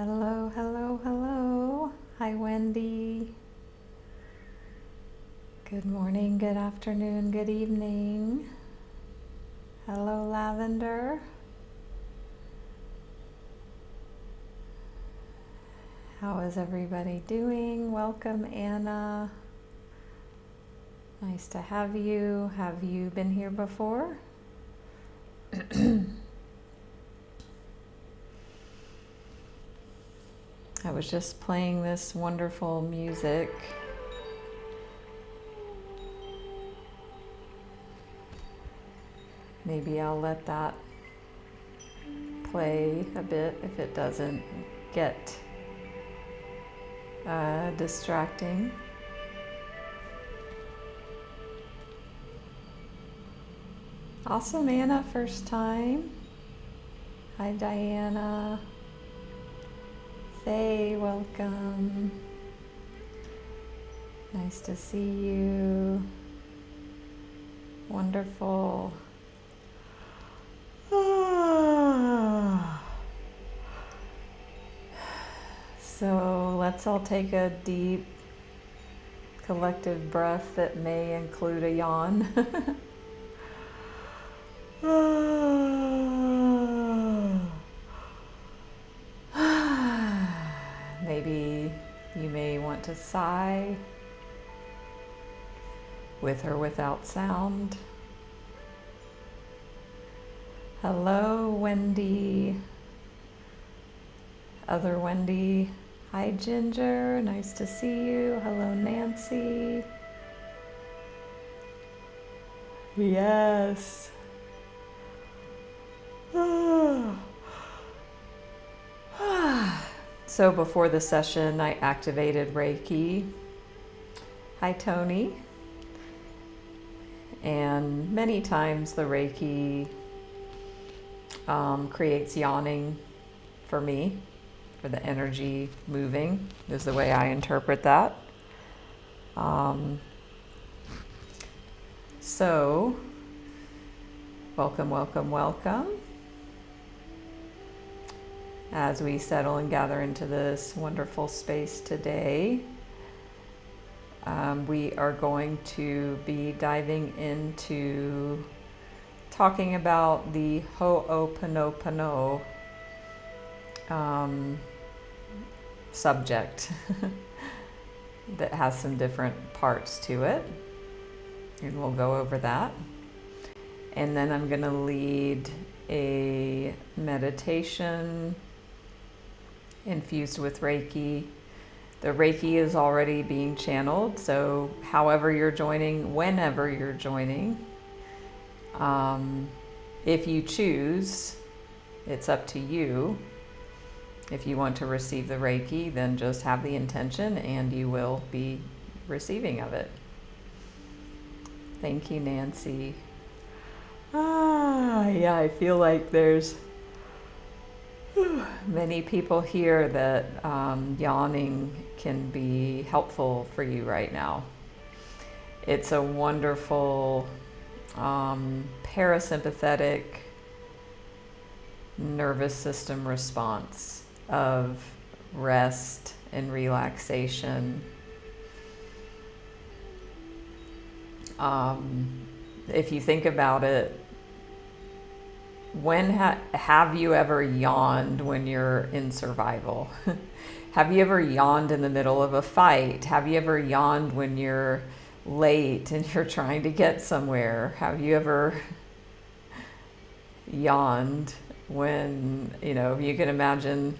Hello, hello, hello. Hi, Wendy. Good morning, good afternoon, good evening. Hello, Lavender. How is everybody doing? Welcome, Anna. Nice to have you. Have you been here before? I was just playing this wonderful music. Maybe I'll let that play a bit if it doesn't get distracting. Awesome, Anna, first time. Hi, Diana. Faye, welcome. Nice to see you. Wonderful. So let's all take a deep collective breath that may include a yawn. Maybe you may want to sigh with or without sound. Hello, Wendy. Other Wendy. Hi, Ginger. Nice to see you. Hello, Nancy. Yes. So before the session, I activated Reiki. Hi, Tony. And many times the Reiki creates yawning for me, for the energy moving, is the way I interpret that. So, welcome, welcome, welcome. As we settle and gather into this wonderful space today, we are going to be diving into talking about the Ho'oponopono subject that has some different parts to it, and we'll go over that. And then I'm going to lead a meditation infused with Reiki. The Reiki is already being channeled, so however you're joining, whenever you're joining, if you choose, it's up to you. If you want to receive the Reiki, then just have the intention and you will be receiving of it. Thank you, Nancy. Yeah, I feel like there's many people here that yawning can be helpful for you right now. It's a wonderful parasympathetic nervous system response of rest and relaxation. If you think about it, when have you ever yawned when you're in survival? Have you ever yawned in the middle of a fight? Have you ever yawned when you're late and you're trying to get somewhere? Have you ever yawned when, you can imagine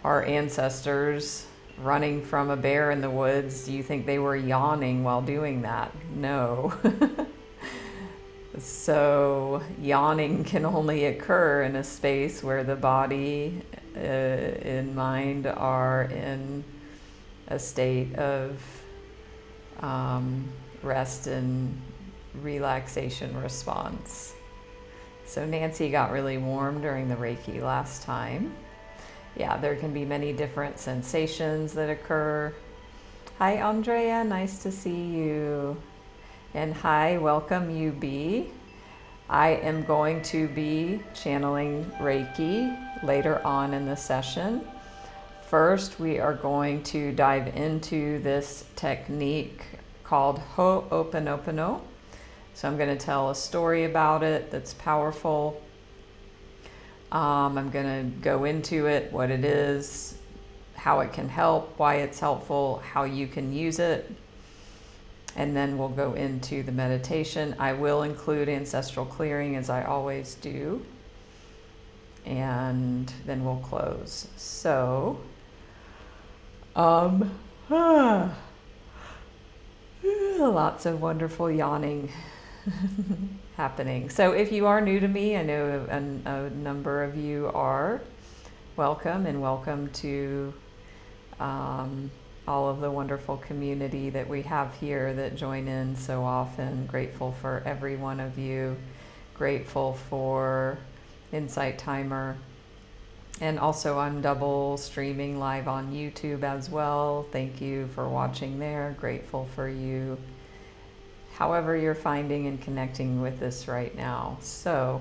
our ancestors running from a bear in the woods? Do you think they were yawning while doing that? No. So yawning can only occur in a space where the body and mind are in a state of rest and relaxation response. So Nancy got really warm during the Reiki last time. Yeah, there can be many different sensations that occur. Hi, Andrea, nice to see you. And hi, welcome, UB. I am going to be channeling Reiki later on in the session. first we are going to dive into this technique called Ho'oponopono. So I'm going to tell a story about it that's powerful. I'm going to go into it, what it is, how it can help, why it's helpful, how you can use it. And then we'll go into the meditation. I will include ancestral clearing as I always do. And then we'll close. So, lots of wonderful yawning happening. So if you are new to me, I know a number of you are, welcome, and welcome to all of the wonderful community that we have here that join in so often. Grateful for every one of you. Grateful for Insight Timer. And also I'm double streaming live on YouTube as well. Thank you for watching there. Grateful for you, however you're finding and connecting with this right now. So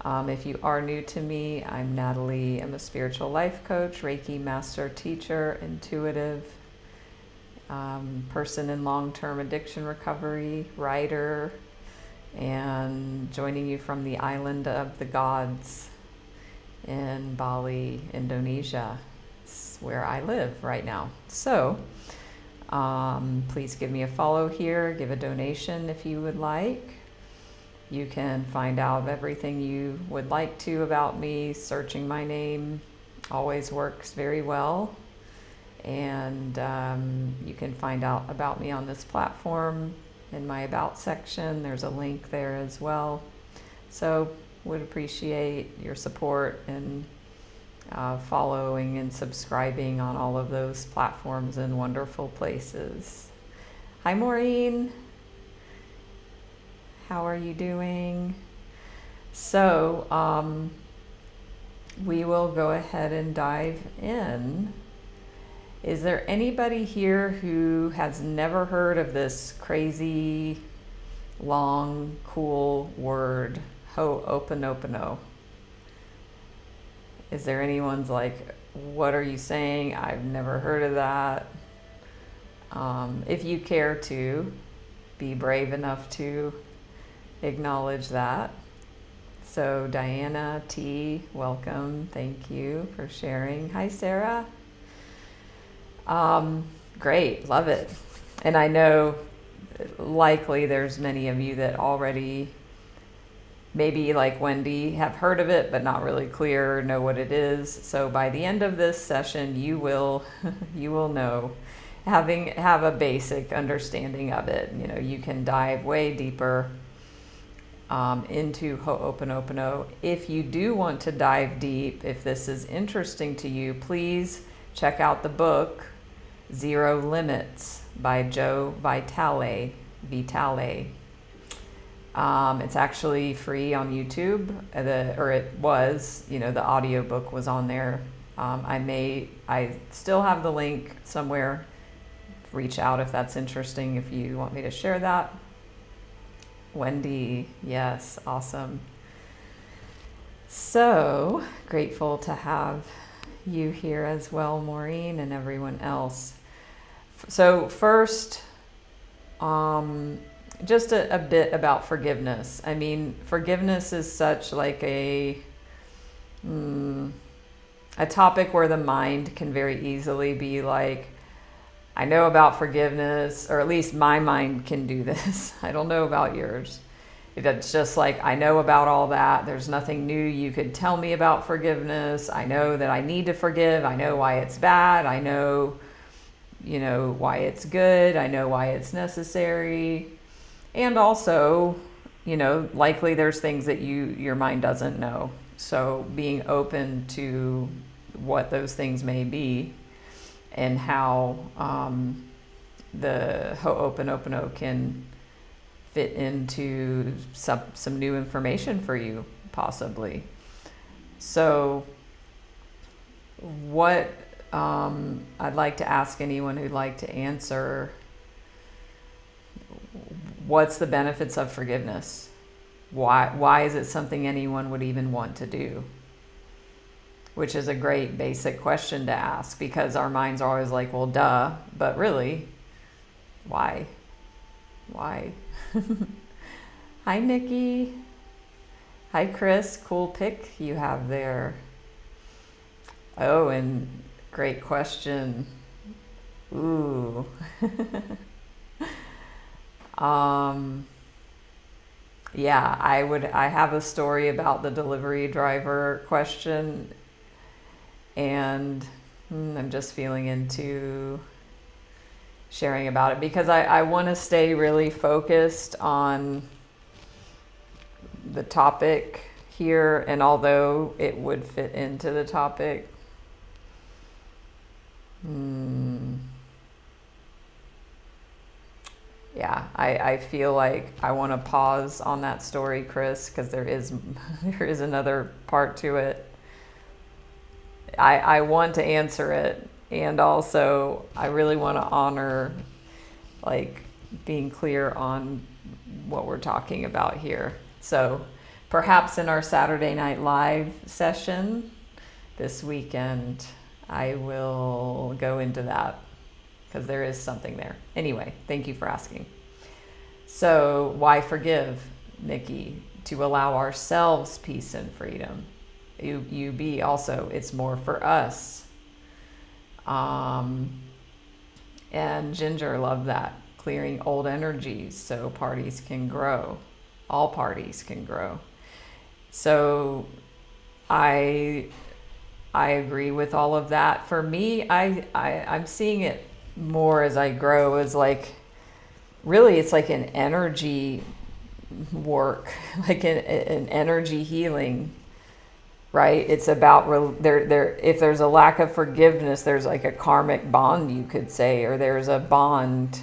if you are new to me, I'm Natalie. I'm a spiritual life coach, Reiki master teacher, intuitive, person in long-term addiction recovery, writer, and joining you from the island of the gods in Bali, Indonesia. It's where I live right now. So please give me a follow here, give a donation if you would like. You can find out everything you would like to about me. Searching my name always works very well. And you can find out about me on this platform in my About section. There's a link there as well. So would appreciate your support and following and subscribing on all of those platforms and wonderful places. Hi, Maureen. How are you doing? So we will go ahead and dive in. Is there anybody here who has never heard of this crazy, long, cool word, Ho'oponopono? Is there anyone's like, what are you saying? I've never heard of that. If you care to, be brave enough to acknowledge that. So Diana T, welcome. Thank you for sharing. Hi, Sarah. Great, love it. And I know likely there's many of you that already, maybe like Wendy, have heard of it, but not really clear, know what it is. So by the end of this session, you will know, have a basic understanding of it. You know, you can dive way deeper into Ho'oponopono. If you do want to dive deep, if this is interesting to you, please check out the book Zero Limits by Joe Vitale. It's actually free on YouTube, or it was, the audiobook was on there. I still have the link somewhere. Reach out if that's interesting, if you want me to share that. Wendy, yes, awesome. So grateful to have you here as well, Maureen, and everyone else. So first, just a bit about forgiveness. I mean, forgiveness is such like a topic where the mind can very easily be like, I know about forgiveness, or at least my mind can do this. I don't know about yours. It's just like, I know about all that. There's nothing new you could tell me about forgiveness. I know that I need to forgive. I know why it's bad. I know, why it's good. I know why it's necessary. And also, likely there's things that your mind doesn't know. So being open to what those things may be and how the Ho'oponopono can fit into some new information for you, possibly. So what I'd like to ask anyone who'd like to answer, what's the benefits of forgiveness? Why is it something anyone would even want to do? which is a great basic question to ask, because our minds are always like, well, duh, but really, why? Why? Hi, Nikki. Hi, Chris. Cool pick you have there. Oh, and great question. Ooh. Yeah, I have a story about the delivery driver question, and I'm just feeling into sharing about it, because I want to stay really focused on the topic here, and although it would fit into the topic, yeah, I feel like I want to pause on that story, Chris, because there is another part to it. I want to answer it, and also I really want to honor, like, being clear on what we're talking about here. So perhaps in our Saturday Night Live session this weekend, I will go into that, because there is something there. Anyway, thank you for asking. So why forgive, Nikki? To allow ourselves peace and freedom. You be also, it's more for us. And Ginger, love that. Clearing old energies so parties can grow. All parties can grow. So I agree with all of that. For me, I'm seeing it more as I grow as like, really it's like an energy work, like an energy healing, right? It's about if there's a lack of forgiveness, there's like a karmic bond, you could say, or there's a bond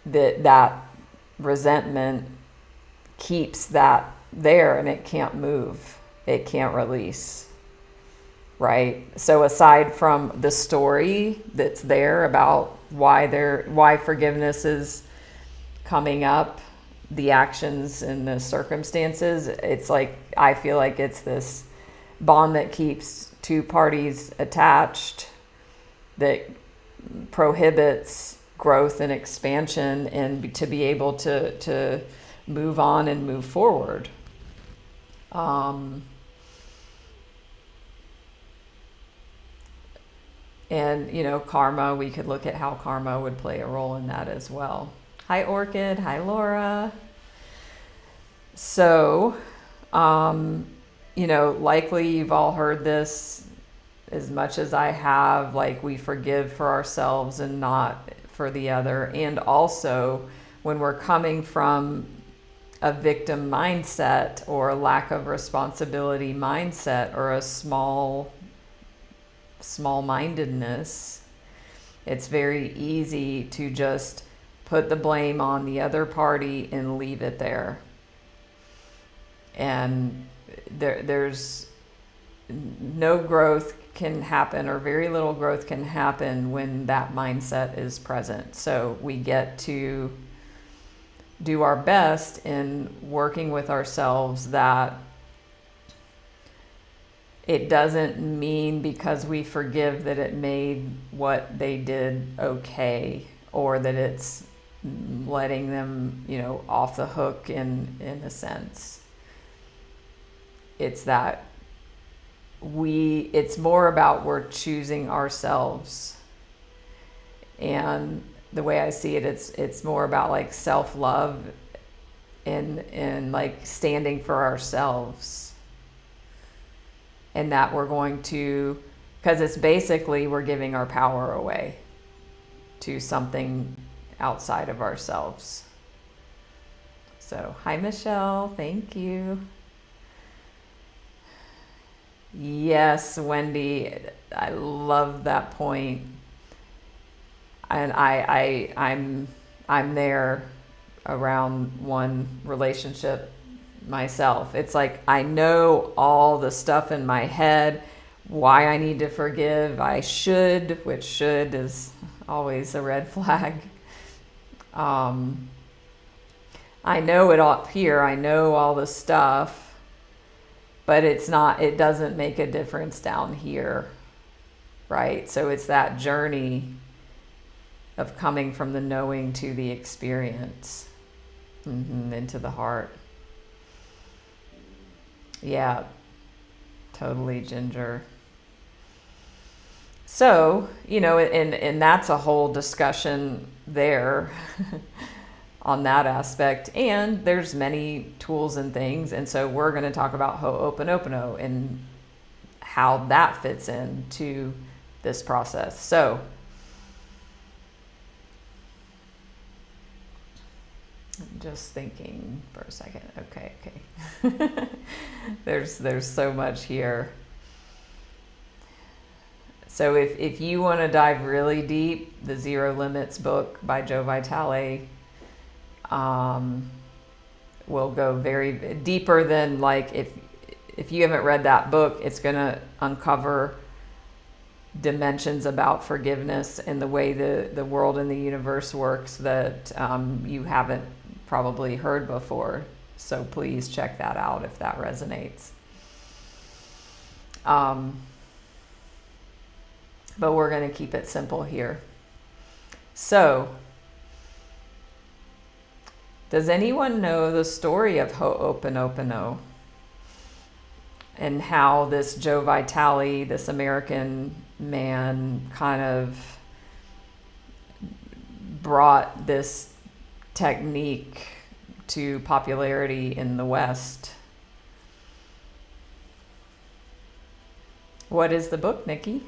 that resentment keeps that there, and it can't move, it can't release. Right? So aside from the story that's there about why forgiveness is coming up, the actions and the circumstances, it's like, I feel like it's this bond that keeps two parties attached, that prohibits growth and expansion, and to be able to move on and move forward. And, karma, we could look at how karma would play a role in that as well. Hi, Orchid. Hi, Laura. So, likely you've all heard this as much as I have, like, we forgive for ourselves and not for the other. And also, when we're coming from a victim mindset or a lack of responsibility mindset, or a small-mindedness, it's very easy to just put the blame on the other party and leave it there. And there's no growth can happen, or very little growth can happen, when that mindset is present. So we get to do our best in working with ourselves that it doesn't mean because we forgive that it made what they did okay, or that it's letting them, off the hook in a sense. It's that it's more about we're choosing ourselves. And the way I see it, it's more about like self-love and like standing for ourselves. And that we're going to, because it's basically we're giving our power away to something outside of ourselves. So, hi, Michelle. Thank you. Yes, Wendy, I love that point. And I'm there around one relationship myself. It's like I know all the stuff in my head, why I need to forgive. I should, which should is always a red flag. I know it up here. I know all the stuff, but it doesn't make a difference down here, right? So it's that journey of coming from the knowing to the experience, into the heart. Yeah, totally, Ginger. So, and that's a whole discussion there on that aspect. And there's many tools and things. And so we're going to talk about Ho'oponopono and how that fits into this process. So I'm just thinking for a second. Okay. There's so much here. So if you want to dive really deep, the Zero Limits book by Joe Vitale will go very deeper than, like, if you haven't read that book, it's going to uncover dimensions about forgiveness and the way the world and the universe works that you haven't probably heard before. So please check that out if that resonates. But we're going to keep it simple here. So, does anyone know the story of Ho'oponopono and how this Joe Vitale, this American man, kind of brought this technique to popularity in the West? What is the book, Nikki?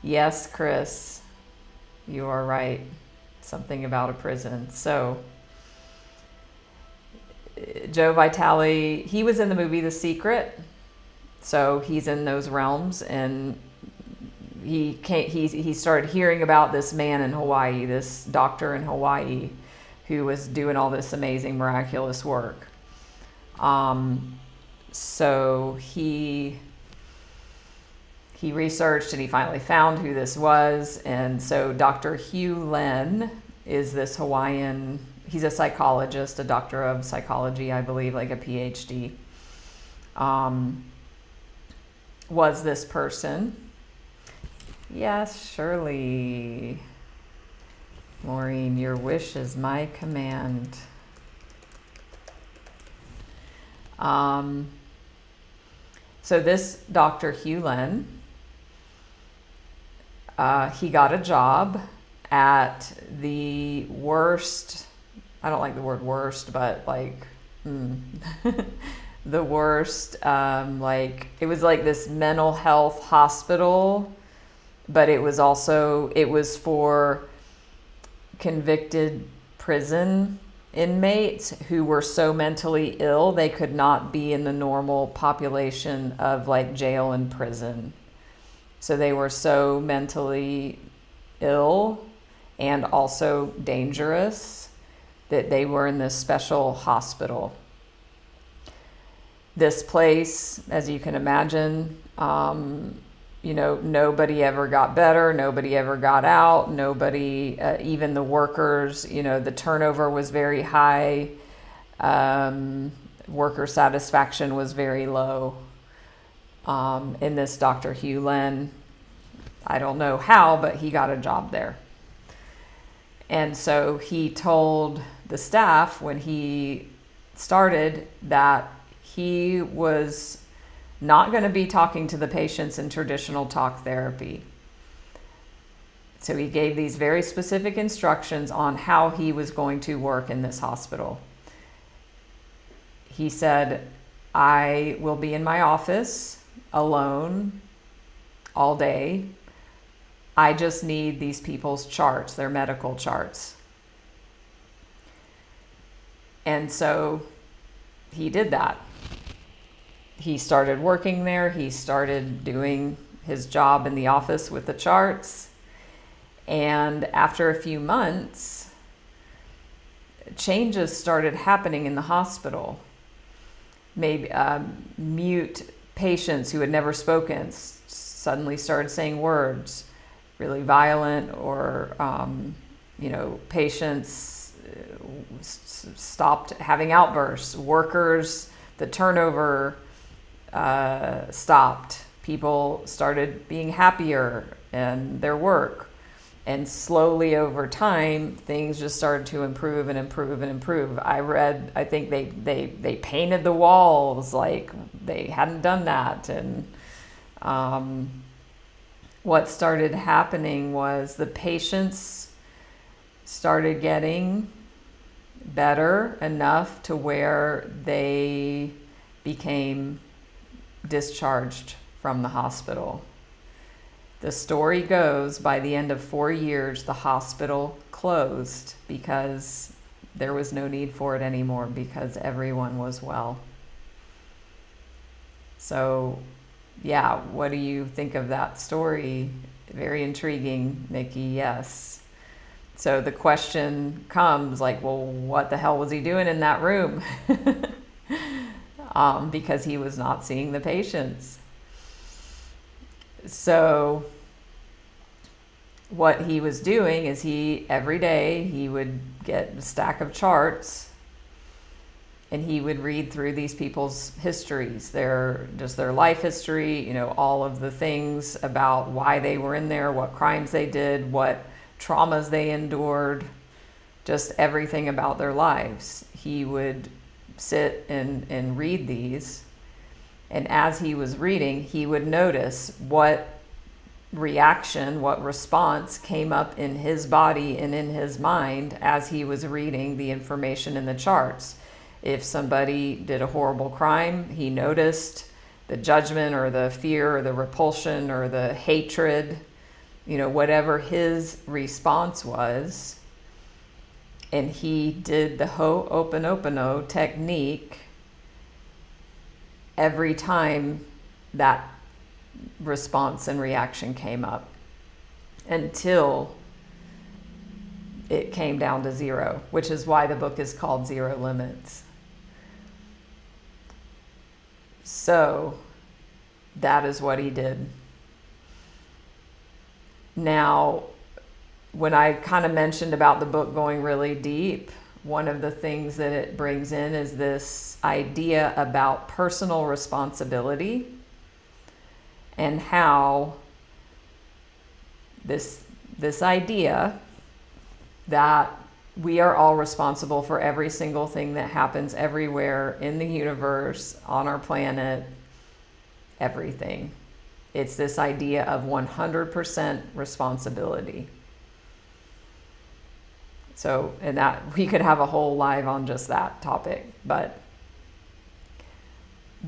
Yes, Chris, you are right. Something about a prison. So, Joe Vitale, he was in the movie The Secret. So he's in those realms, and he started hearing about this man in Hawaii, this doctor in Hawaii, who was doing all this amazing, miraculous work. So he researched, and he finally found who this was. And so Dr. Hugh Len is this Hawaiian, he's a psychologist, a doctor of psychology, I believe, like a PhD, was this person. Yes, Shirley. Maureen, your wish is my command. So this Dr. Hugh Len, he got a job at the worst, I don't like the word worst, but like, the worst, like, it was like this mental health hospital, but it was for convicted prison inmates who were so mentally ill they could not be in the normal population of like jail and prison. So they were so mentally ill and also dangerous that they were in this special hospital. This place, as you can imagine, nobody ever got better, nobody ever got out, nobody, even the workers, the turnover was very high, worker satisfaction was very low. In this Dr. Hugh Len, I don't know how, but he got a job there. And so he told the staff when he started that he was not going to be talking to the patients in traditional talk therapy. So he gave these very specific instructions on how he was going to work in this hospital. He said, I will be in my office alone all day. I just need these people's charts, their medical charts. And so he did that. He started working there. He started doing his job in the office with the charts. And after a few months, changes started happening in the hospital. Maybe mute patients who had never spoken suddenly started saying words, really violent, or patients stopped having outbursts. Workers, the turnover stopped. People started being happier in their work. And slowly over time, things just started to improve and improve and improve. I think they painted the walls like they hadn't done that. And what started happening was the patients started getting better enough to where they became discharged from the hospital. The story goes, by the end of 4 years, the hospital closed because there was no need for it anymore because everyone was well. So, yeah, what do you think of that story? Very intriguing, Nikki, yes. So the question comes like, well, what the hell was he doing in that room? Because he was not seeing the patients. So what he was doing is every day he would get a stack of charts and he would read through these people's histories, their life history, all of the things about why they were in there, what crimes they did, what traumas they endured, just everything about their lives. He would sit and read these. And as he was reading, he would notice what reaction, what response came up in his body and in his mind as he was reading the information in the charts. If somebody did a horrible crime, he noticed the judgment or the fear or the repulsion or the hatred, whatever his response was. And he did the Ho'oponopono technique every time that response and reaction came up until it came down to zero, which is why the book is called Zero Limits. So that is what he did. Now, when I kind of mentioned about the book going really deep, one of the things that it brings in is this idea about personal responsibility and how this idea that we are all responsible for every single thing that happens everywhere in the universe, on our planet, everything. It's this idea of 100% responsibility. So, and that we could have a whole live on just that topic, but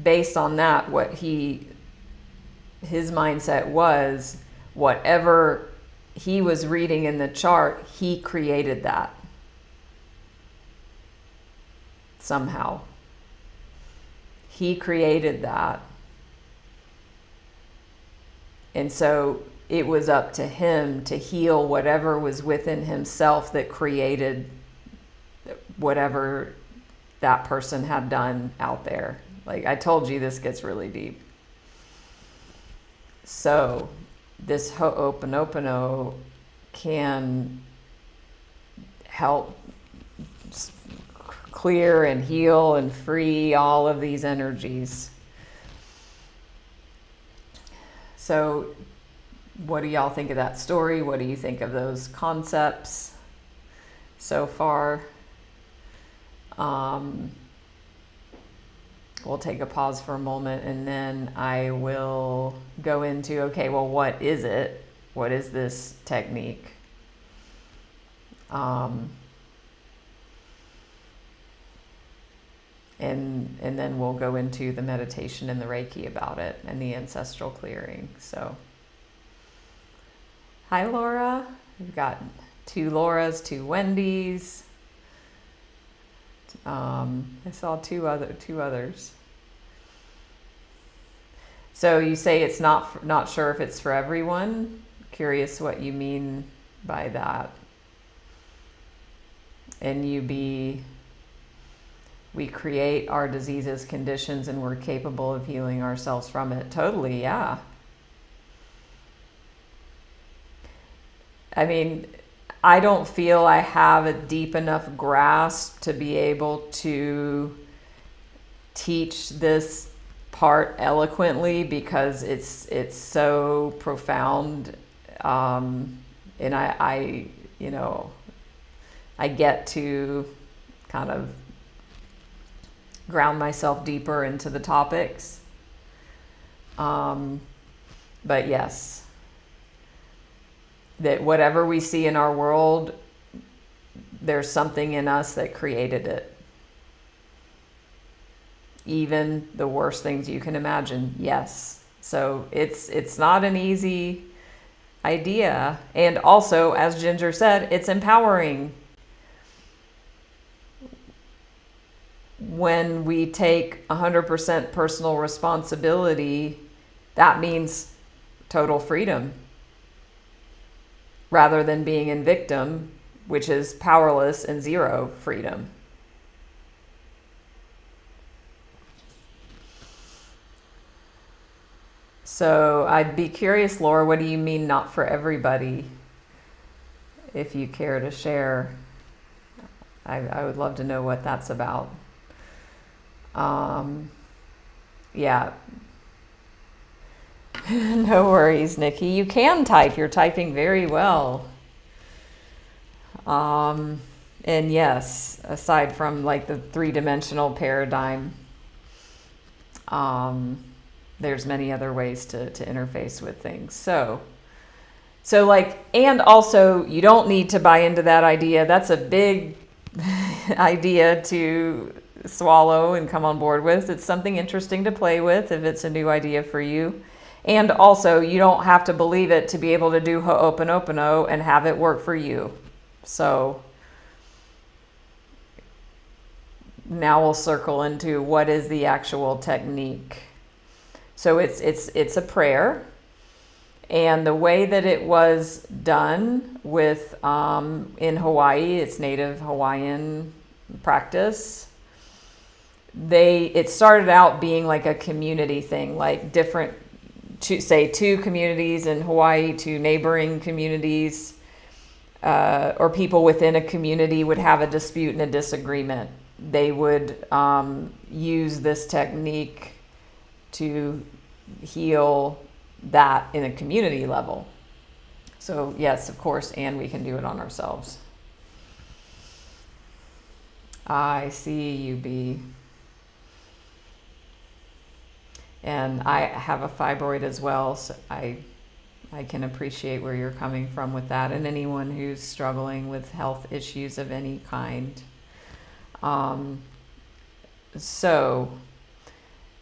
based on that, what his mindset was, whatever he was reading in the chart, he created that somehow. He created that. And so it was up to him to heal whatever was within himself that created whatever that person had done out there. Like I told you, this gets really deep. So this Ho'oponopono can help clear and heal and free all of these energies. So what do y'all think of that story? What do you think of those concepts so far? We'll take a pause for a moment and then I will go into, okay, well, what is it? What is this technique? And then we'll go into the meditation and the Reiki about it and the ancestral clearing. So, hi, Laura. We've got 2 Lauras, 2 Wendy's. I saw two others. So you say it's not sure if it's for everyone. Curious what you mean by that. And we create our diseases, conditions, and we're capable of healing ourselves from it. Totally, yeah. I mean, I don't feel I have a deep enough grasp to be able to teach this part eloquently because it's so profound, and I you know, I get to kind of ground myself deeper into the topics. But yes, that whatever we see in our world, there's something in us that created it. Even the worst things you can imagine, yes. So it's not an easy idea. And also, as Ginger said, it's empowering. When we take 100% personal responsibility, that means total freedom. Rather than being in victim, which is powerless and zero freedom. So I'd be curious, Laura, what do you mean not for everybody? If you care to share, I would love to know what that's about. Yeah. No worries, Nikki. You can type. You're typing very well. And yes, aside from like the three-dimensional paradigm, there's many other ways to interface with things. So like, and also you don't need to buy into that idea. That's a big idea to swallow and come on board with. It's something interesting to play with if it's a new idea for you. And also, you don't have to believe it to be able to do Ho'oponopono and have it work for you. So now we'll circle into what is the actual technique. So it's a prayer, and the way that it was done with in Hawaii, it's native Hawaiian practice. It started out being like a community thing, like different, two communities in Hawaii, two neighboring communities, or people within a community would have a dispute and a disagreement. They would use this technique to heal that in a community level. So yes, of course, and we can do it on ourselves. I see you, B. And I have a fibroid as well, so I can appreciate where you're coming from with that, and anyone who's struggling with health issues of any kind. So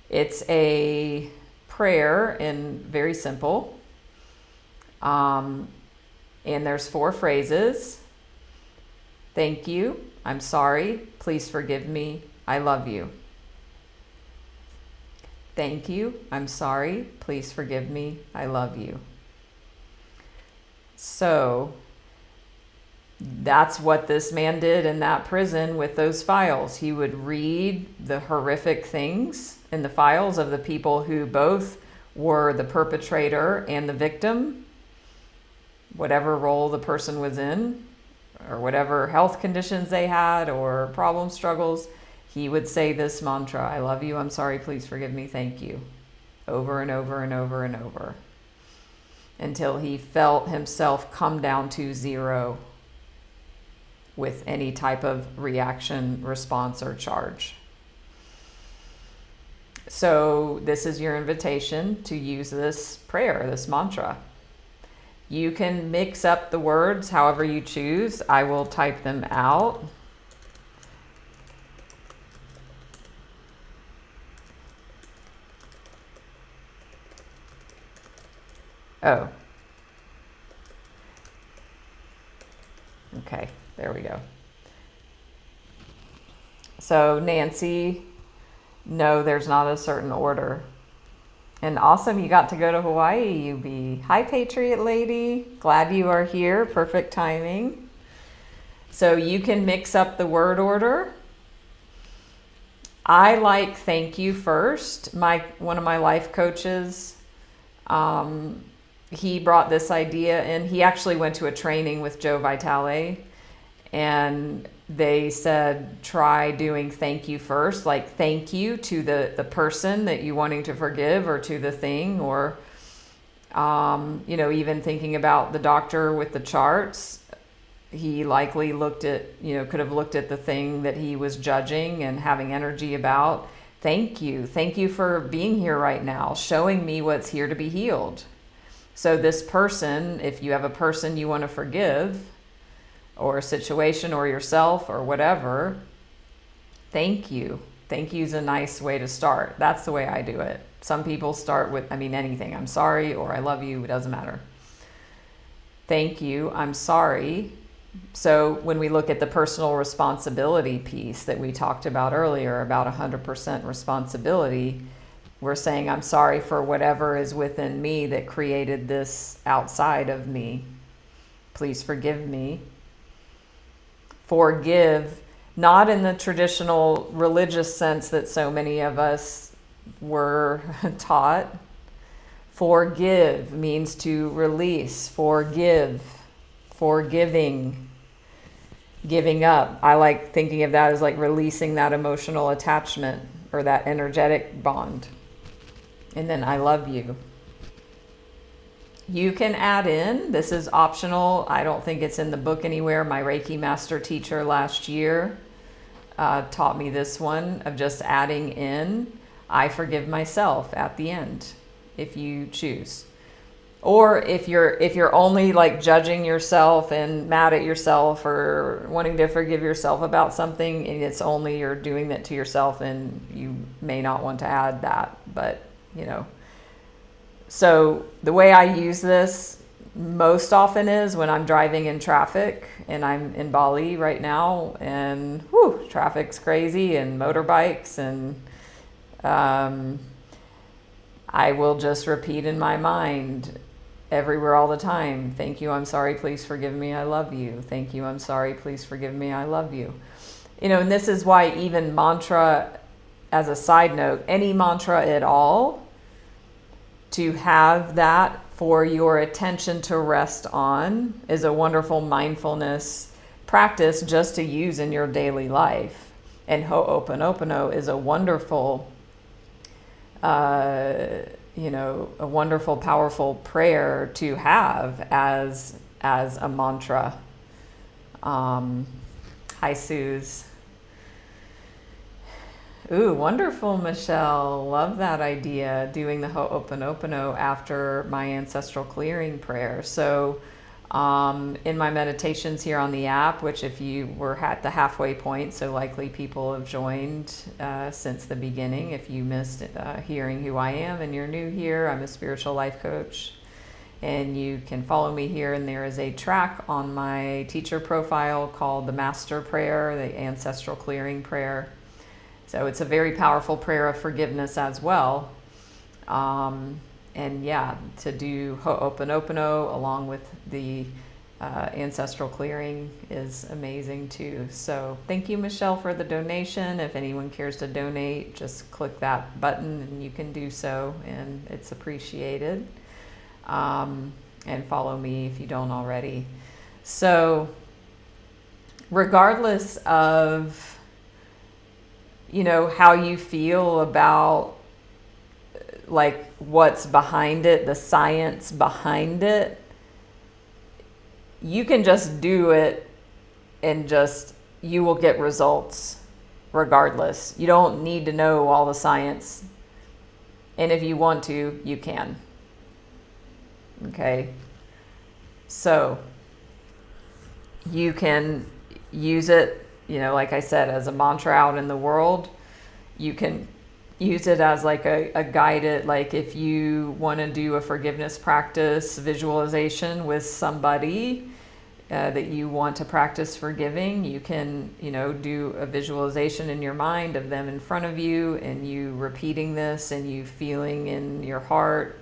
it's a prayer, and very simple. And there's 4 phrases. Thank you. I'm sorry. Please forgive me. I love you. Thank you. I'm sorry. Please forgive me. I love you. So that's what this man did in that prison with those files. He would read the horrific things in the files of the people who both were the perpetrator and the victim, whatever role the person was in, or whatever health conditions they had or problem struggles. He would say this mantra, I love you, I'm sorry, please forgive me, thank you, over and over and over and over, until he felt himself come down to zero with any type of reaction, response, or charge. So this is your invitation to use this prayer, this mantra. You can mix up the words however you choose. I will type them out. Oh. Okay, there we go. So Nancy, no, there's not a certain order. And awesome, you got to go to Hawaii, UB. Hi, Patriot Lady. Glad you are here. Perfect timing. So you can mix up the word order. I like thank you first. One of my life coaches, he brought this idea in. He actually went to a training with Joe Vitale, and they said try doing thank you first, like thank you to the person that you wanting to forgive, or to the thing, or even thinking about the doctor with the charts. He likely looked at, could have looked at the thing that he was judging and having energy about. Thank you for being here right now, showing me what's here to be healed. So this person, if you have a person you want to forgive, or a situation, or yourself, or whatever, thank you. Thank you is a nice way to start. That's the way I do it. Some people start with, anything. I'm sorry, or I love you, it doesn't matter. Thank you, I'm sorry. So when we look at the personal responsibility piece that we talked about earlier, about 100% responsibility, we're saying, I'm sorry for whatever is within me that created this outside of me. Please forgive me. Forgive, not in the traditional religious sense that so many of us were taught. Forgive means to release, forgive, forgiving, giving up. I like thinking of that as like releasing that emotional attachment or that energetic bond. And then I love you. You can add in, this is optional. I don't think it's in the book anywhere. My Reiki master teacher last year taught me this one of just adding in, I forgive myself at the end, if you choose. Or if you're only like judging yourself and mad at yourself or wanting to forgive yourself about something, and it's only you're doing that to yourself, and you may not want to add that, but So the way I use this most often is when I'm driving in traffic, and I'm in Bali right now, and traffic's crazy, and motorbikes, and I will just repeat in my mind everywhere all the time, thank you, I'm sorry, please forgive me, I love you. Thank you, I'm sorry, please forgive me, I love you. And this is why even mantra, as a side note, any mantra at all, to have that for your attention to rest on is a wonderful mindfulness practice just to use in your daily life. And Ho'oponopono is a wonderful, a wonderful, powerful prayer to have as a mantra. Hi, Suze. Ooh, wonderful, Michelle. Love that idea, doing the Ho'oponopono after my ancestral clearing prayer. So in my meditations here on the app, which if you were at the halfway point, so likely people have joined since the beginning. If you missed hearing who I am and you're new here, I'm a spiritual life coach. And you can follow me here, and there is a track on my teacher profile called the Master Prayer, the Ancestral Clearing Prayer. So it's a very powerful prayer of forgiveness as well. And yeah, to do Ho'oponopono along with the ancestral clearing is amazing too. So thank you, Michelle, for the donation. If anyone cares to donate, just click that button and you can do so, and it's appreciated. And follow me if you don't already. So regardless of how you feel about like what's behind it, the science behind it, you can just do it and you will get results regardless. You don't need to know all the science. And if you want to, you can. Okay. So you can use it, like I said, as a mantra out in the world. You can use it as like a guided, like if you want to do a forgiveness practice visualization with somebody that you want to practice forgiving, you can, do a visualization in your mind of them in front of you, and you repeating this, and you feeling in your heart,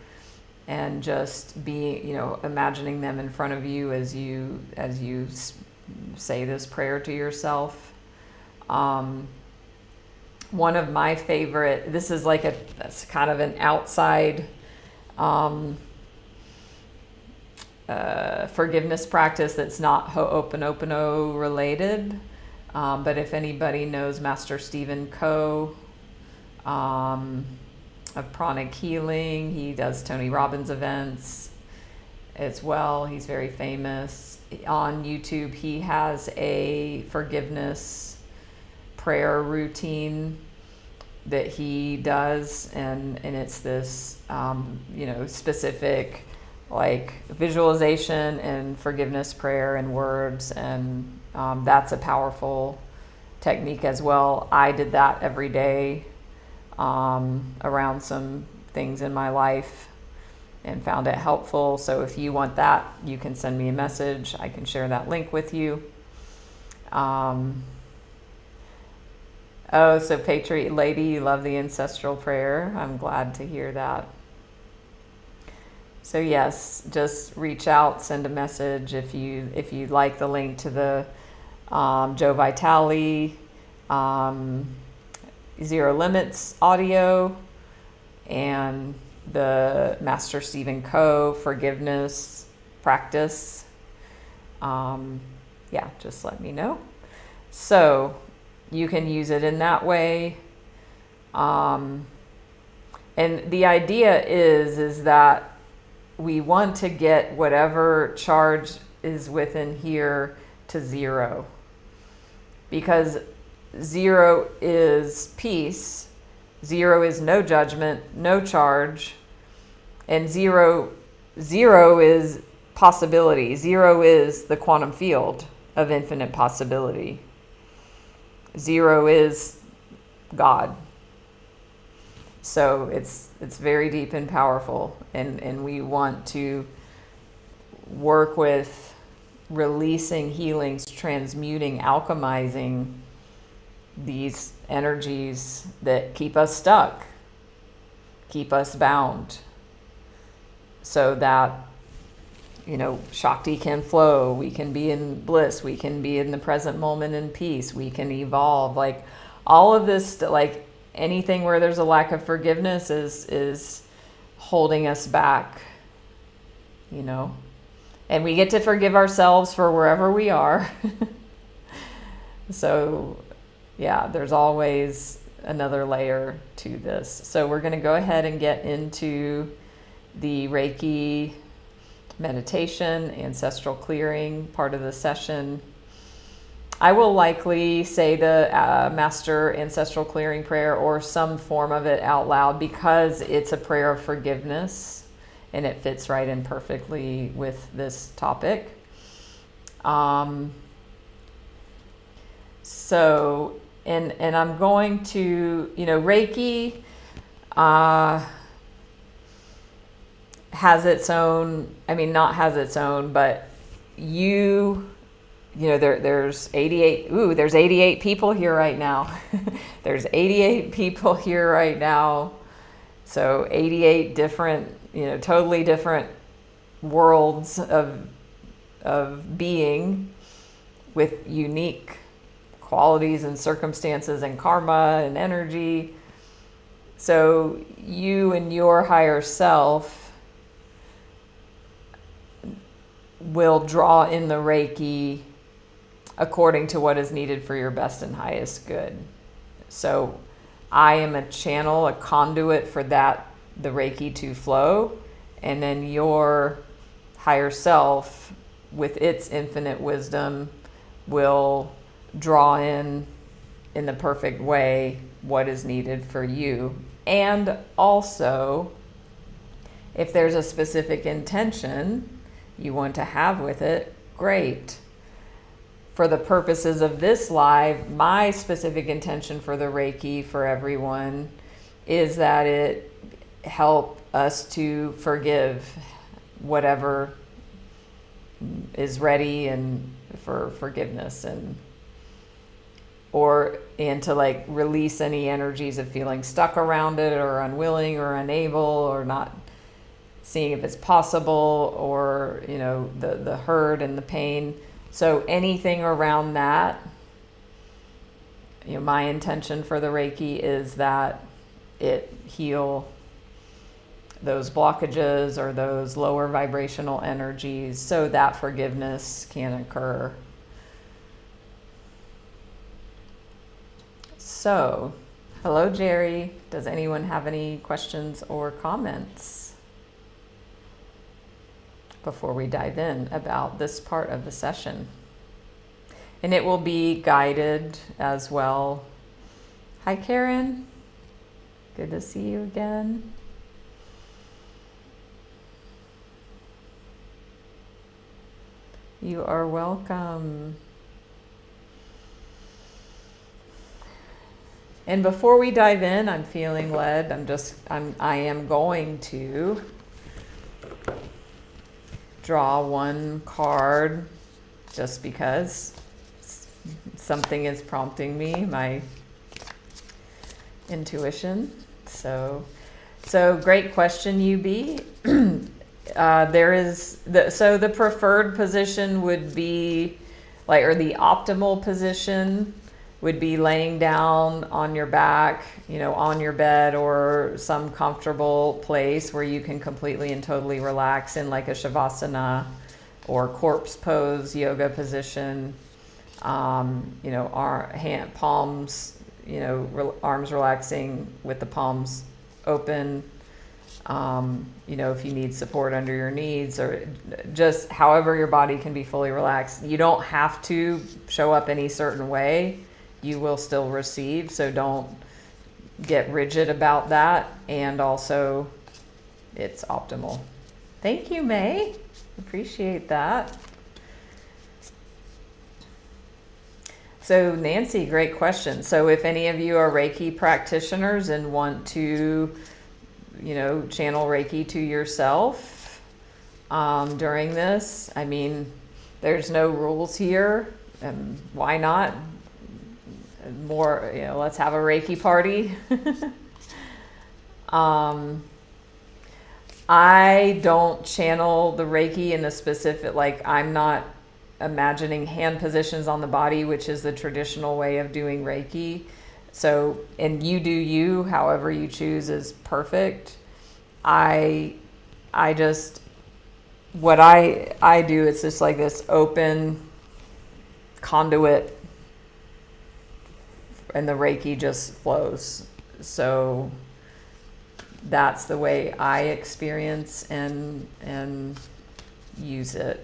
and just being, imagining them in front of you as you say this prayer to yourself. One of my favorite, this is like that's kind of an outside forgiveness practice that's not Ho'oponopono related, But if anybody knows Master Stephen Coe of Pranic Healing, he does Tony Robbins events as well. He's very famous. On YouTube, he has a forgiveness prayer routine that he does, and it's this specific like visualization and forgiveness prayer and words, and that's a powerful technique as well. I did that every day around some things in my life and found it helpful. So if you want that, you can send me a message. I can share that link with you. So Patriot Lady, you love the ancestral prayer. I'm glad to hear that. So yes, just reach out, send a message if you like the link to the Joe Vitale Zero Limits audio and the Master Stephen Coe forgiveness practice. Just let me know. So you can use it in that way. And the idea is that we want to get whatever charge is within here to zero, because zero is peace, zero is no judgment, no charge, and zero is possibility. Zero is the quantum field of infinite possibility. Zero is God. So it's very deep and powerful, and we want to work with releasing, healings, transmuting, alchemizing these energies that keep us stuck, keep us bound, so that Shakti can flow, we can be in bliss, we can be in the present moment in peace, we can evolve. Like all of this, like anything where there's a lack of forgiveness is holding us back, and we get to forgive ourselves for wherever we are. So yeah, there's always another layer to this. So we're going to go ahead and get into the Reiki meditation, ancestral clearing part of the session. I will likely say the Master Ancestral Clearing prayer or some form of it out loud, because it's a prayer of forgiveness and it fits right in perfectly with this topic. And I'm going to, Reiki has its own, not has its own, but there's 88, there's 88 people here right now. There's 88 people here right now. So 88 different, totally different worlds of being with unique qualities and circumstances and karma and energy. So you and your higher self will draw in the Reiki according to what is needed for your best and highest good. So I am a channel, a conduit for that, the Reiki to flow, and then your higher self with its infinite wisdom will draw in the perfect way what is needed for you. And also, if there's a specific intention you want to have with it, great. For the purposes of this live, my specific intention for the Reiki for everyone is that it help us to forgive whatever is ready and for forgiveness, and to like release any energies of feeling stuck around it or unwilling or unable or not seeing if it's possible, or the hurt and the pain. So anything around that, my intention for the Reiki is that it heal those blockages or those lower vibrational energies so that forgiveness can occur. So, hello, Jerry. Does anyone have any questions or comments before we dive in about this part of the session? And it will be guided as well. Hi, Karen. Good to see you again. You are welcome. And before we dive in, I'm feeling led. I am going to draw one card just because something is prompting me, my intuition. So great question, UB. The preferred position would be or the optimal position would be laying down on your back, on your bed or some comfortable place where you can completely and totally relax in like a shavasana or corpse pose yoga position. Our palms, arms relaxing with the palms open. If you need support under your knees or just however your body can be fully relaxed. You don't have to show up any certain way. You will still receive, so don't get rigid about that. And also, it's optimal. Thank you, May. Appreciate that. So Nancy, great question. So if any of you are Reiki practitioners and want to, channel Reiki to yourself during this, there's no rules here. Why not? More, let's have a Reiki party. I don't channel the Reiki in a specific, I'm not imagining hand positions on the body, which is the traditional way of doing Reiki. So, and you do you, however you choose is perfect. What I do, it's just like this open conduit and the Reiki just flows. So that's the way I experience and use it.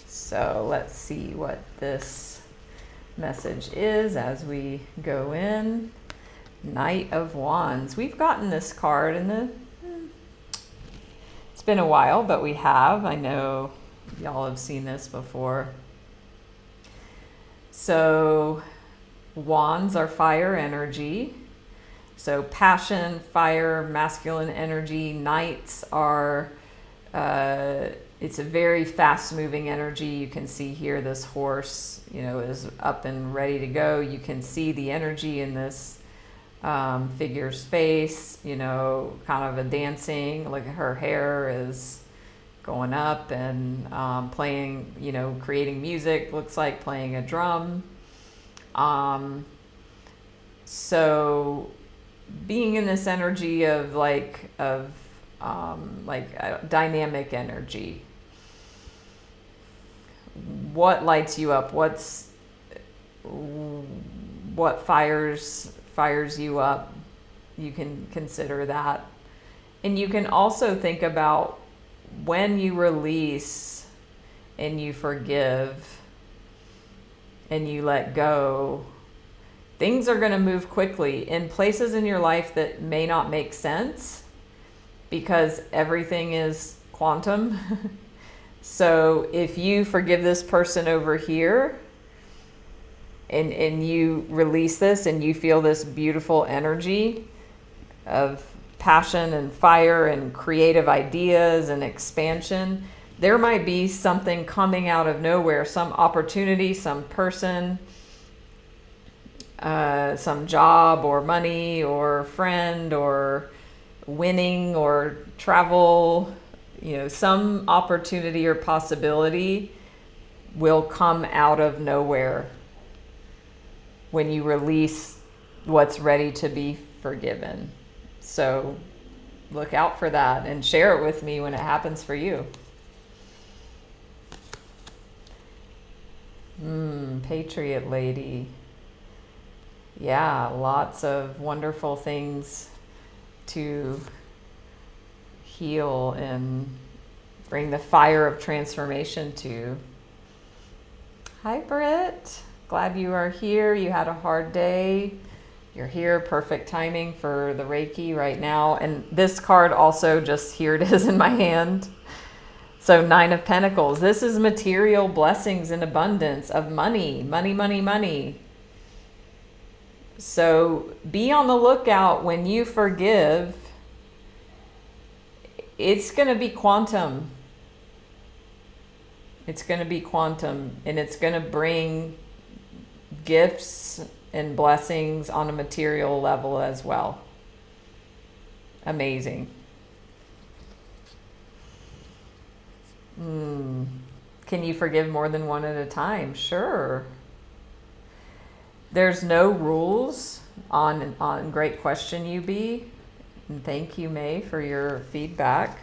So let's see what this message is as we go in. Knight of Wands. We've gotten this card it's been a while, but we have. I know y'all have seen this before. So wands are fire energy. So passion, fire, masculine energy. Knights are, it's a very fast moving energy. You can see here this horse, is up and ready to go. You can see the energy in this figure's face, kind of a dancing, like her hair is going up and playing, creating music, looks like playing a drum. So being in this energy of dynamic energy. What lights you up? What fires you up? You can consider that. And you can also think about when you release and you forgive and you let go, things are going to move quickly in places in your life that may not make sense because everything is quantum. So if you forgive this person over here and you release this and you feel this beautiful energy of passion and fire and creative ideas and expansion, there might be something coming out of nowhere, some opportunity, some person, some job or money or friend or winning or travel, some opportunity or possibility will come out of nowhere when you release what's ready to be forgiven. So look out for that and share it with me when it happens for you. Patriot lady. yeah, lots of wonderful things to heal and bring the fire of transformation to. Hi, Britt. Glad you are here. You had a hard day. You're here. Perfect timing for the Reiki right now. And this card also, just here it is in my hand. So 9 of Pentacles. This is material blessings and abundance of money. Money, money, money. So be on the lookout when you forgive. It's going to be quantum. It's going to be quantum, and it's going to bring gifts and blessings on a material level as well. Amazing. Can you forgive more than one at a time? Sure. There's no rules on great question, UB. And thank you, May, for your feedback.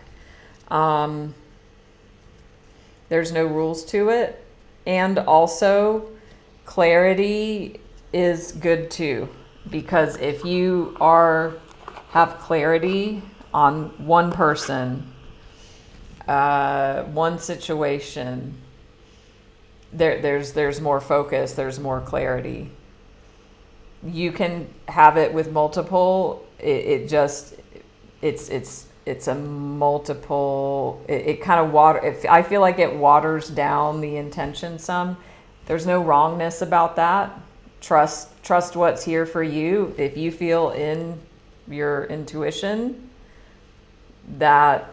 There's no rules to it. And also, clarity is good too. Because if you have clarity on one person, one situation, there's more focus, there's more clarity. You can have it with multiple. It's a multiple. It kind of I feel like it waters down the intention some. There's no wrongness about that. Trust what's here for you. If you feel in your intuition that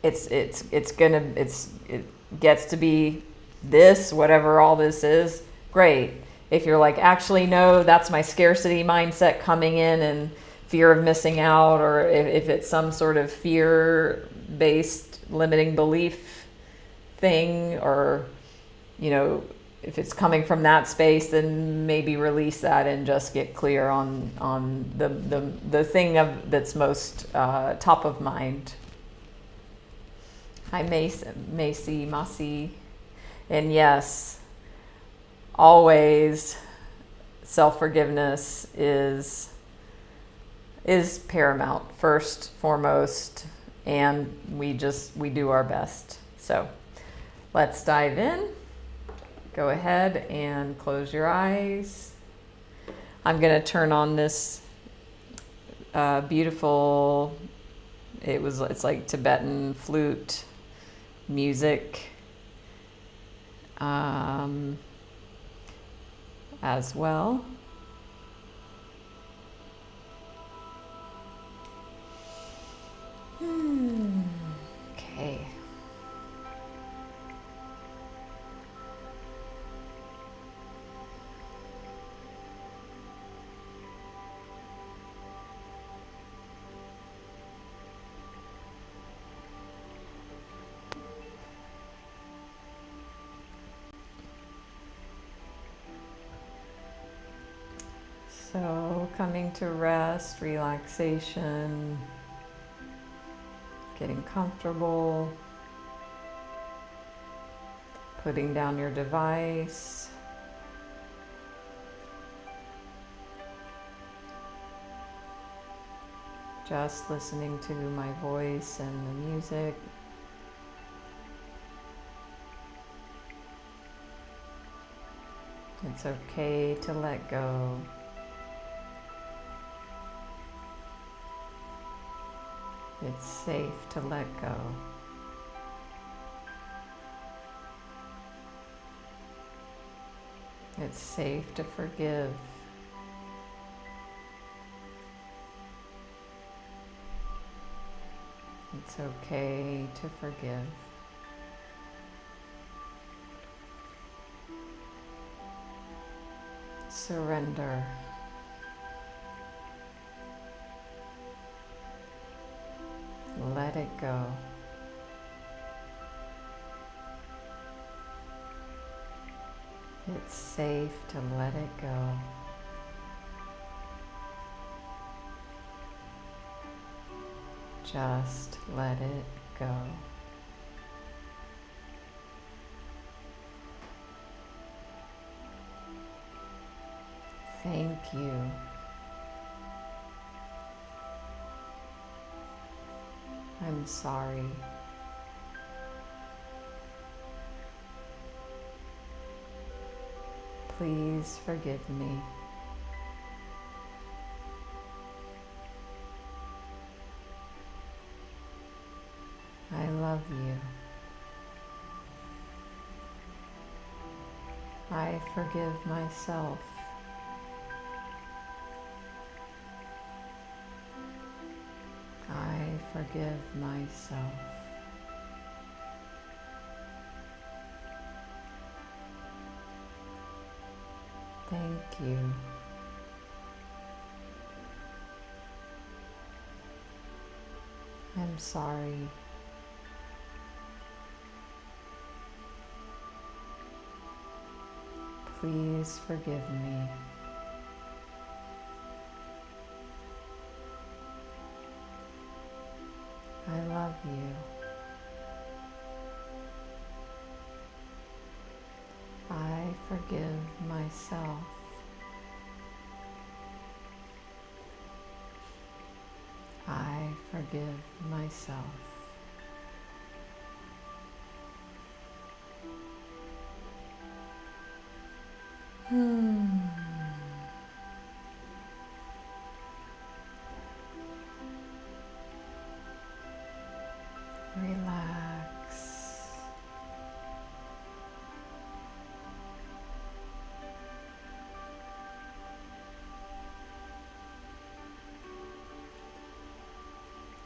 it gets to be this, whatever all this is, great. If you're like, actually, no, that's my scarcity mindset coming in and fear of missing out, or if it's some sort of fear-based limiting belief thing, or, if it's coming from that space, then maybe release that and just get clear on the thing that's most top of mind. Hi, Macy, Masi. And yes, always self-forgiveness is paramount, first, foremost, and we do our best. So let's dive in. Go ahead and close your eyes. I'm going to turn on this beautiful, it's like Tibetan flute music as well. Okay. So coming to rest, relaxation, getting comfortable, putting down your device, just listening to my voice and the music. It's okay to let go. It's safe to let go. It's safe to forgive. It's okay to forgive. Surrender. Let it go. It's safe to let it go. Just let it go. Thank you. I'm sorry. Please forgive me. I love you. I forgive myself. I forgive myself. Thank you. I'm sorry. Please forgive me. I love you. I forgive myself. I forgive myself. Relax.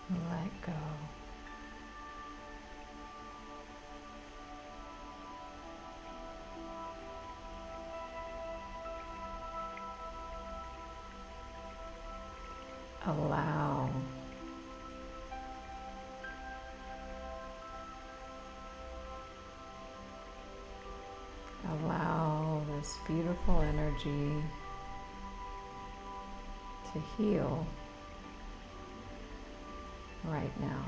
Let go. Allow. Allow this beautiful energy to heal right now.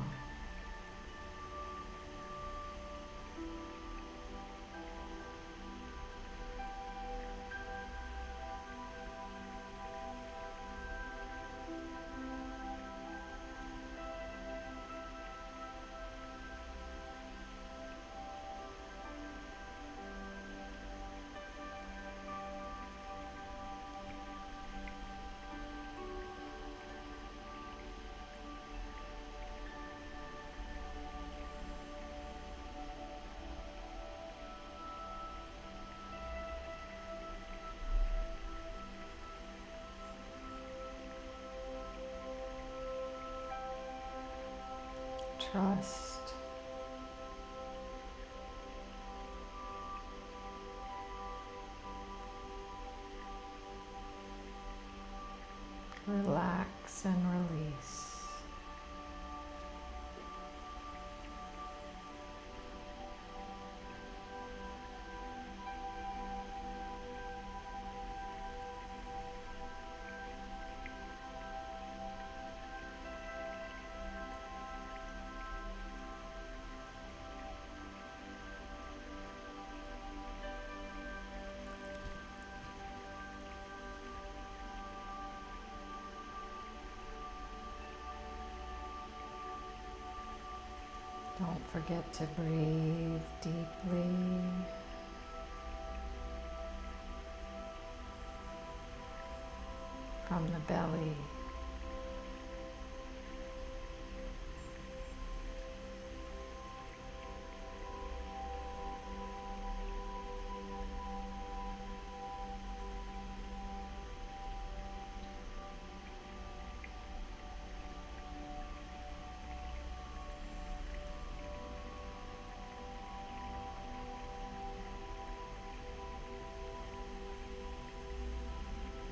Trust. Relax and release. Don't forget to breathe deeply. From the belly.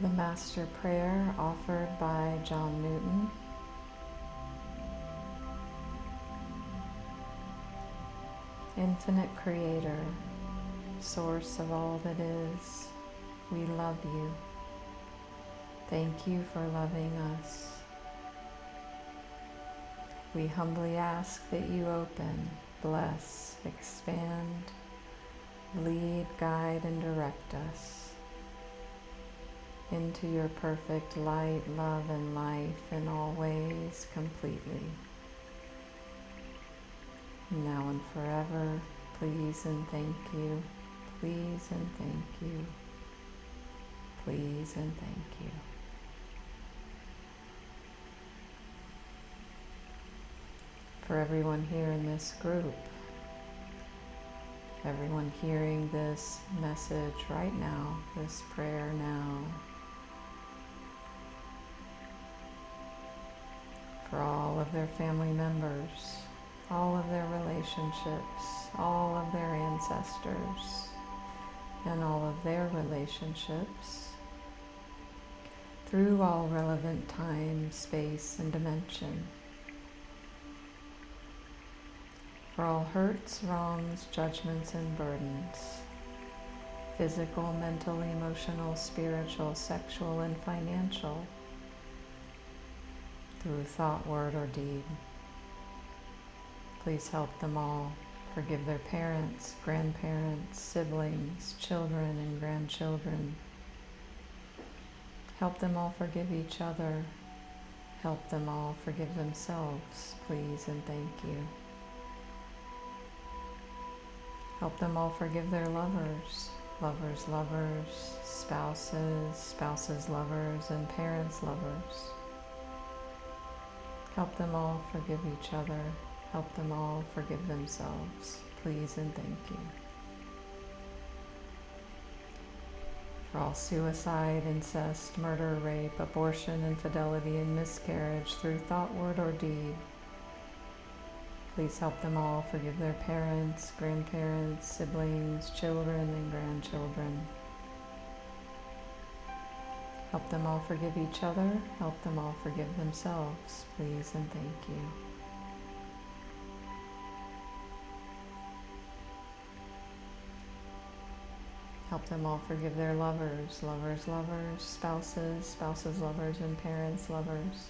The Master Prayer offered by John Newton. Infinite Creator, Source of all that is, we love you. Thank you for loving us. We humbly ask that you open, bless, expand, lead, guide, and direct us. into your perfect light, love, and life in all ways completely. Now and forever, please and thank you, please and thank you, please and thank you. For everyone here in this group, everyone hearing this message right now, this prayer now, for all of their family members, all of their relationships, all of their ancestors, and all of their relationships, through all relevant time, space, and dimension. For all hurts, wrongs, judgments, and burdens, physical, mental, emotional, spiritual, sexual, and financial, through thought, word, or deed. Please help them all forgive their parents, grandparents, siblings, children, and grandchildren. Help them all forgive each other. Help them all forgive themselves, please and thank you. Help them all forgive their lovers, lovers' lovers, spouses, spouses' lovers, and parents' lovers. Help them all forgive each other. Help them all forgive themselves, please and thank you. For all suicide, incest, murder, rape, abortion, infidelity, and miscarriage through thought, word, or deed, please help them all forgive their parents, grandparents, siblings, children, and grandchildren. Help them all forgive each other. Help them all forgive themselves, please and thank you. Help them all forgive their lovers, lovers' lovers, spouses, spouses' lovers, and parents' lovers.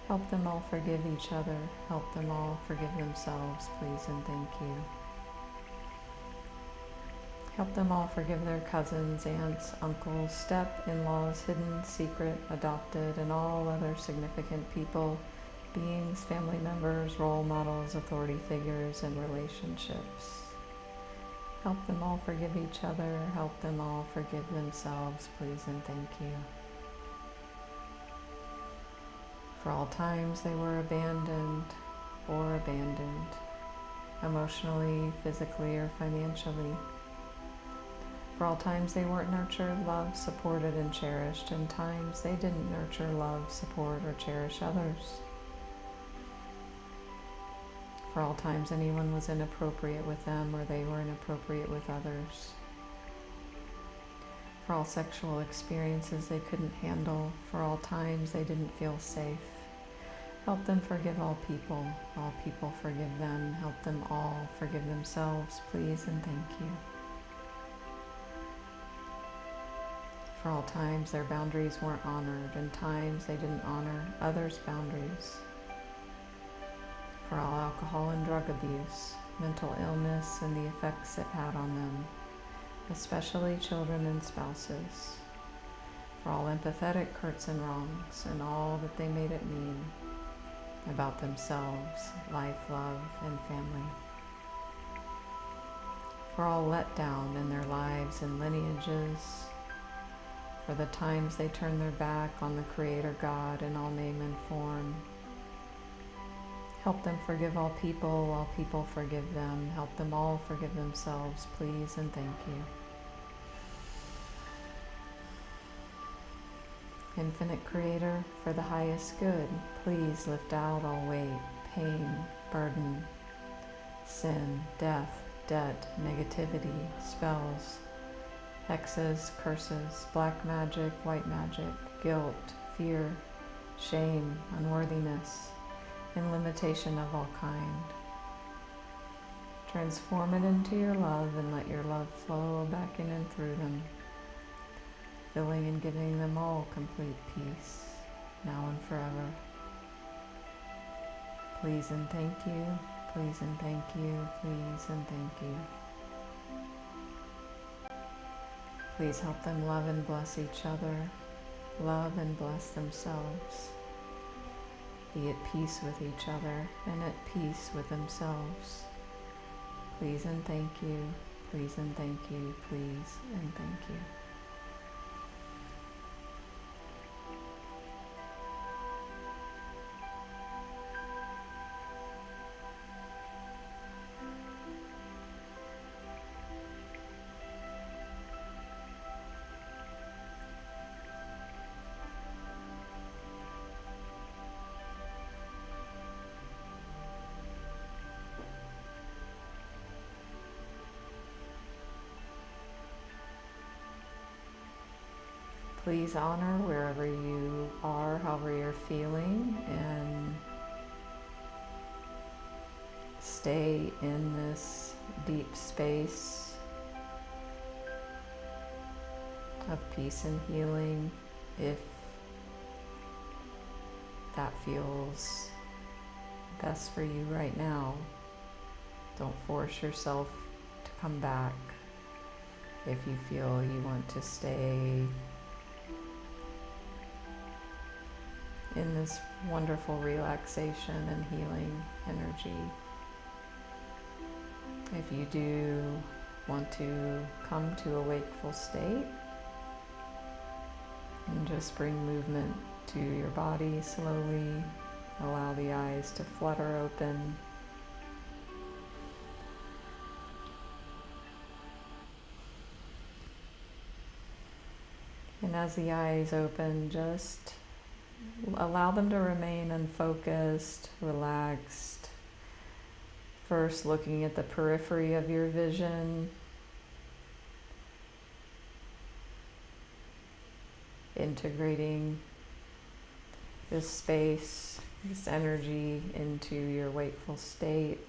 Help them all forgive each other. Help them all forgive themselves, please and thank you. Help them all forgive their cousins, aunts, uncles, step-in-laws, hidden, secret, adopted, and all other significant people, beings, family members, role models, authority figures, and relationships. Help them all forgive each other. Help them all forgive themselves, please and thank you. For all times they were abandoned or abandoned, emotionally, physically, or financially. For all times they weren't nurtured, loved, supported, and cherished, and times they didn't nurture, love, support, or cherish others. For all times anyone was inappropriate with them or they were inappropriate with others. For all sexual experiences they couldn't handle, for all times they didn't feel safe. Help them forgive all people forgive them. Help them all forgive themselves, please and thank you. For all times their boundaries weren't honored, and times they didn't honor others' boundaries. For all alcohol and drug abuse, mental illness, and the effects it had on them, especially children and spouses. For all empathetic hurts and wrongs, and all that they made it mean about themselves, life, love, and family. For all let down in their lives and lineages, for the times they turned their back on the Creator God in all name and form. Help them forgive all people forgive them. Help them all forgive themselves, please and thank you. Infinite Creator, for the highest good, please lift out all weight, pain, burden, sin, death, debt, negativity, spells, hexes, curses, black magic, white magic, guilt, fear, shame, unworthiness, and limitation of all kind. Transform it into your love and let your love flow back in and through them, filling and giving them all complete peace, now and forever. Please and thank you, please and thank you, please and thank you. Please help them love and bless each other, love and bless themselves, be at peace with each other and at peace with themselves. Please and thank you, please and thank you, please and thank you. Please honor wherever you are, however you're feeling, and stay in this deep space of peace and healing if that feels best for you right now. Don't force yourself to come back if you feel you want to stay in this wonderful relaxation and healing energy. If you do want to come to a wakeful state, and just bring movement to your body slowly, allow the eyes to flutter open. And as the eyes open, just allow them to remain unfocused, relaxed. First, looking at the periphery of your vision, integrating this space, this energy into your wakeful state.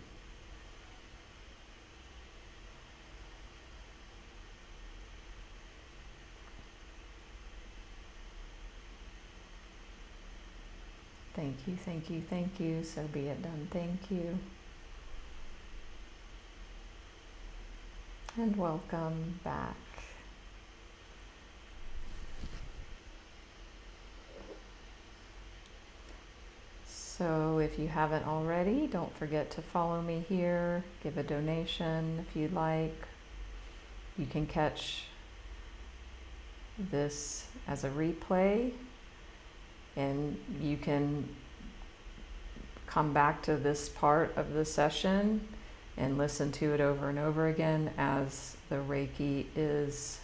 Thank you, thank you, thank you. So be it done. Thank you. And welcome back. So if you haven't already, don't forget to follow me here. Give a donation if you'd like. You can catch this as a replay, and you can come back to this part of the session and listen to it over and over again as the Reiki is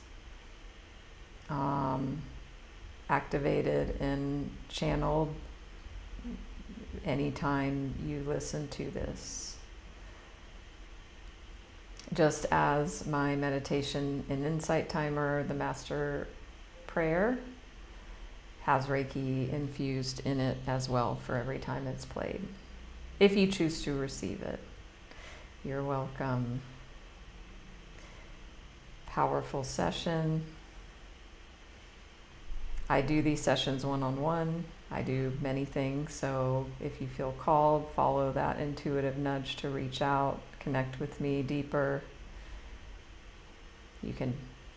activated and channeled anytime you listen to this. Just as my meditation and insight timer, the master prayer, has Reiki infused in it as well for every time it's played, if you choose to receive it. You're welcome. Powerful session. I do these sessions one-on-one. I do many things, so if you feel called, follow that intuitive nudge to reach out, connect with me deeper. You can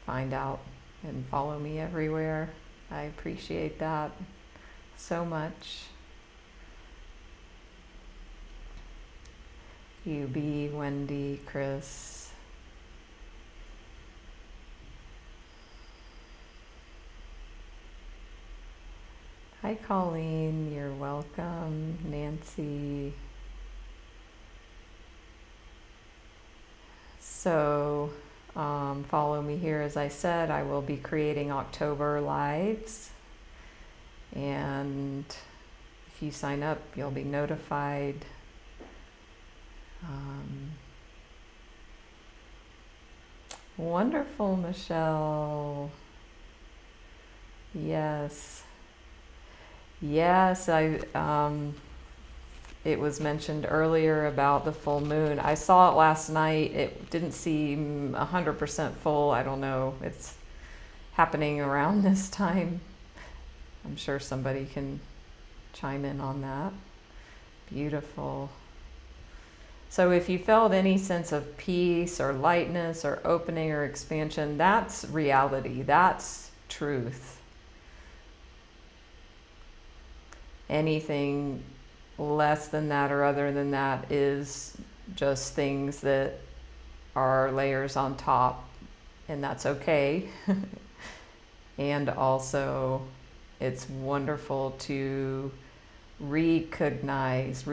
find out and follow me everywhere. I appreciate that so much. UB, Wendy, Chris. Hi, Colleen. You're welcome. Nancy. So, follow me here. As I said, I will be creating October lives. And if you sign up, you'll be notified. Wonderful, Michelle. Yes. Yes, it was mentioned earlier about the full moon. I saw it last night. It didn't seem 100% full. I don't know. It's happening around this time. I'm sure somebody can chime in on that. Beautiful. So if you felt any sense of peace or lightness or opening or expansion, that's reality, that's truth. Anything less than that or other than that is just things that are layers on top, and that's okay. And also, it's wonderful to recognize,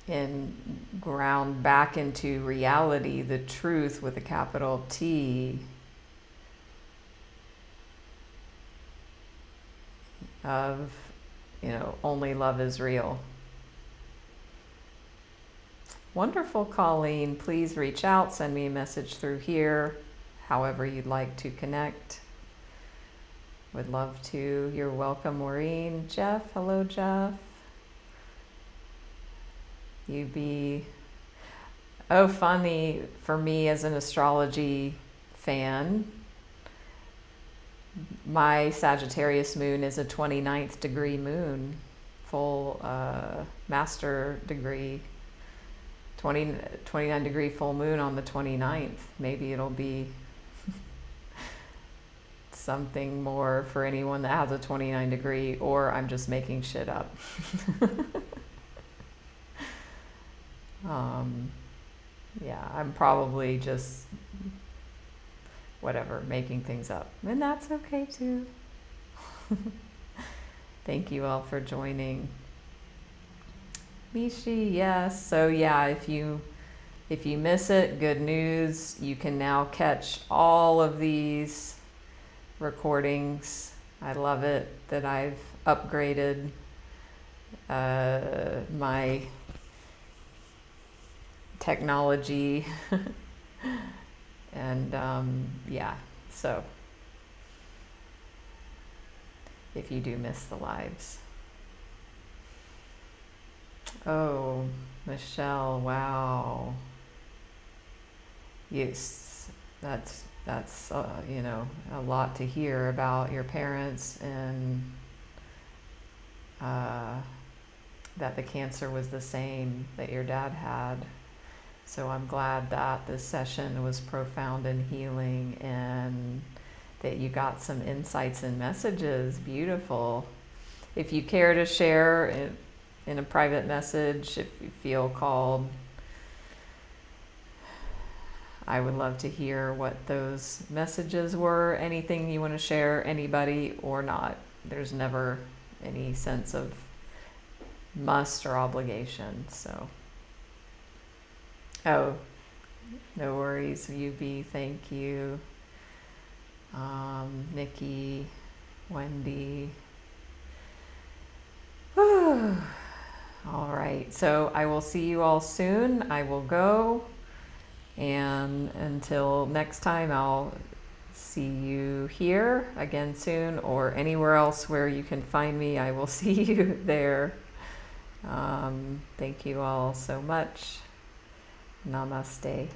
and ground back into reality, the truth with a capital T, of, only love is real. Wonderful, Colleen. Please reach out, send me a message through here, however you'd like to connect. Would love to. You're welcome, Maureen. Jeff, hello, Jeff. Funny for me as an astrology fan, my Sagittarius moon is a 29th degree moon, full master degree, 29 degree full moon on the 29th. Maybe it'll be something more for anyone that has a 29 degree, or I'm just making shit up. Yeah, I'm probably just making things up, and that's okay too. Thank you all for joining. Mishi, yes. So yeah, if you miss it, good news. You can now catch all of these recordings. I love it that I've upgraded my technology. And yeah, so if you do miss the lives. Oh, Michelle, wow. Yes, that's a lot to hear about your parents, and that the cancer was the same that your dad had. So I'm glad that this session was profound and healing, and that you got some insights and messages. Beautiful. If you care to share in a private message, if you feel called, I would love to hear what those messages were. Anything you want to share, anybody or not. There's never any sense of must or obligation. So, oh, no worries, UB, thank you. Nikki, Wendy. Whew. All right, so I will see you all soon. I will go. And until next time, I'll see you here again soon, or anywhere else where you can find me. I will see you there. Thank you all so much. Namaste.